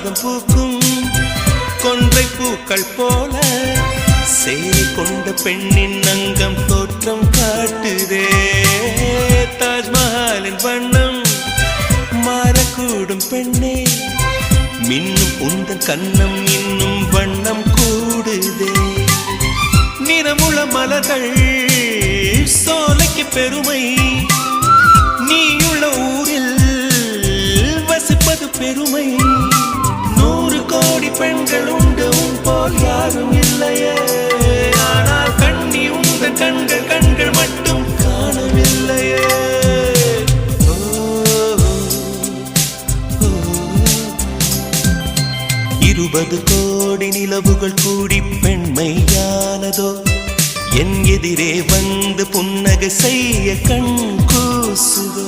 மாதம் பூக்கும் கொன்றை பூக்கள் போல சேலை கொண்ட பெண்ணின் அங்கம் தோற்றம் காட்டுதே. தாஜ்மஹாலின் வண்ணம் மாறக்கூடும் பெண்ணே, மின்னும் உந்தன் கண்ணம் இன்னும் வண்ணம் கூடுதே. நிறமுள்ள மலர்கள் சோலைக்கு பெருமை, நீயுள்ள ஊரில் வசிப்பது பெருமை. 100 கோடி பெண்கள் உண்டு உன் போல் யாரும் இல்லையே, ஆனால் கண்ணி உந்தன் கண்கள் கண்கள் மட்டும் காணவில்லையே. 20 கோடி நிலவுகள் கூடி பெண்மையானதோ, என் எதிரே வந்து புன்னகை செய்ய கண் கூசுதோ.